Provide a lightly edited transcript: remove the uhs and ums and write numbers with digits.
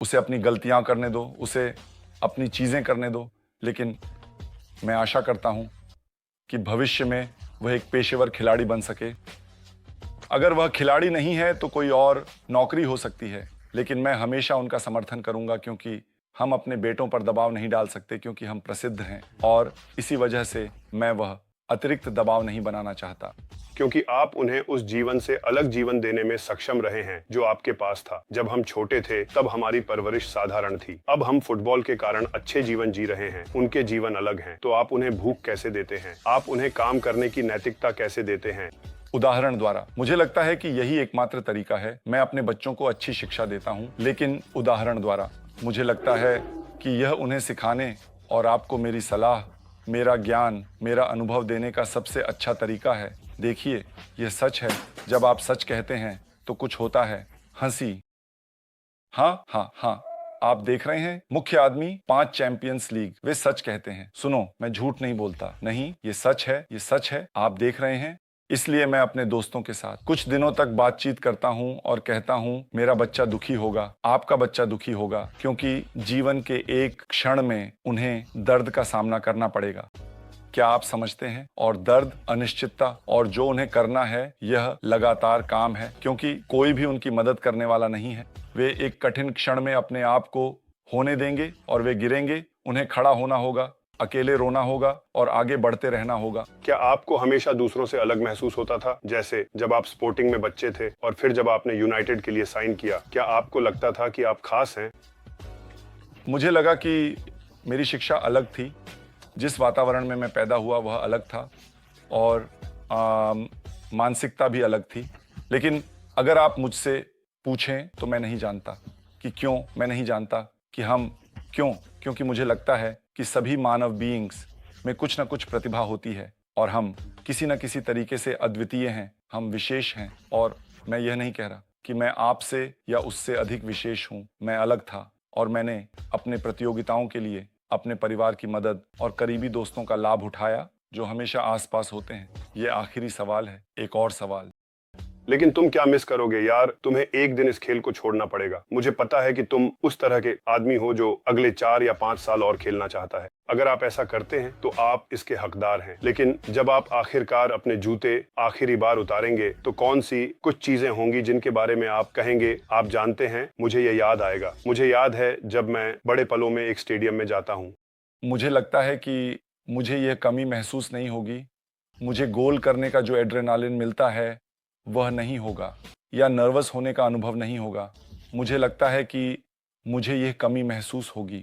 उसे अपनी गलतियां करने दो, उसे अपनी चीज़ें करने दो, लेकिन मैं आशा करता हूं कि भविष्य में वह एक पेशेवर खिलाड़ी बन सके। अगर वह खिलाड़ी नहीं है तो कोई और नौकरी हो सकती है, लेकिन मैं हमेशा उनका समर्थन करूंगा, क्योंकि हम अपने बेटों पर दबाव नहीं डाल सकते, क्योंकि हम प्रसिद्ध हैं और इसी वजह से मैं वह अतिरिक्त दबाव नहीं बनाना चाहता। क्योंकि आप उन्हें उस जीवन से अलग जीवन देने में सक्षम रहे हैं जो आपके पास था। जब हम छोटे थे तब हमारी परवरिश साधारण थी। अब हम फुटबॉल के कारण अच्छे जीवन जी रहे हैं, उनके जीवन अलग हैं। तो आप उन्हें भूख कैसे देते हैं? आप उन्हें काम करने की नैतिकता कैसे देते हैं? उदाहरण द्वारा। मुझे लगता है कि यही एकमात्र तरीका है। मैं अपने बच्चों को अच्छी शिक्षा देता हूं, लेकिन उदाहरण द्वारा। मुझे लगता है कि यह उन्हें सिखाने और आपको मेरी सलाह, मेरा ज्ञान, मेरा अनुभव देने का सबसे अच्छा तरीका है। देखिए, यह सच है, जब आप सच कहते हैं तो कुछ होता है। हंसी। हाँ हाँ हाँ, आप देख रहे हैं, मुख्य आदमी 5 चैंपियंस लीग, वे सच कहते हैं। सुनो, मैं झूठ नहीं बोलता। नहीं, ये सच है, ये सच है, आप देख रहे हैं। इसलिए मैं अपने दोस्तों के साथ कुछ दिनों तक बातचीत करता हूं और कहता हूं, मेरा बच्चा दुखी होगा, आपका बच्चा दुखी होगा, क्योंकि जीवन के एक क्षण में उन्हें दर्द का सामना करना पड़ेगा। क्या आप समझते हैं? और दर्द, अनिश्चितता, और जो उन्हें करना है यह लगातार काम है, क्योंकि कोई भी उनकी मदद करने वाला नहीं है। वे एक कठिन क्षण में अपने आप को होने देंगे और वे गिरेंगे। उन्हें खड़ा होना होगा, अकेले रोना होगा और आगे बढ़ते रहना होगा। क्या आपको हमेशा दूसरों से अलग महसूस होता था? जैसे जब आप स्पोर्टिंग में बच्चे थे और फिर जब आपने यूनाइटेड के लिए साइन किया, क्या आपको लगता था कि आप खास हैं? मुझे लगा कि मेरी शिक्षा अलग थी। जिस वातावरण में मैं पैदा हुआ वह अलग था और मानसिकता भी अलग थी। लेकिन अगर आप मुझसे पूछें तो मैं नहीं जानता कि क्यों। मैं नहीं जानता कि हम क्यों, क्योंकि मुझे लगता है कि सभी मानव बीइंग्स में कुछ ना कुछ प्रतिभा होती है और हम किसी न किसी तरीके से अद्वितीय हैं, हम विशेष हैं। और मैं यह नहीं कह रहा कि मैं आपसे या उससे अधिक विशेष हूँ। मैं अलग था और मैंने अपने प्रतियोगिताओं के लिए अपने परिवार की मदद और करीबी दोस्तों का लाभ उठाया, जो हमेशा आसपास होते हैं। ये आखिरी सवाल है, एक और सवाल। लेकिन तुम क्या मिस करोगे यार? तुम्हें एक दिन इस खेल को छोड़ना पड़ेगा। मुझे पता है कि तुम उस तरह के आदमी हो जो अगले 4 या 5 साल और खेलना चाहता है। अगर आप ऐसा करते हैं तो आप इसके हकदार हैं। लेकिन जब आप आखिरकार अपने जूते आखिरी बार उतारेंगे तो कौन सी कुछ चीजें होंगी जिनके बारे में आप कहेंगे, आप जानते हैं, मुझे ये याद आएगा। मुझे याद है जब मैं बड़े पलों में एक स्टेडियम में जाता हूँ। मुझे लगता है कि मुझे यह कमी महसूस नहीं होगी। मुझे गोल करने का जो एड्रेनालिन मिलता है वह नहीं होगा, या नर्वस होने का अनुभव नहीं होगा। मुझे लगता है कि मुझे यह कमी महसूस होगी।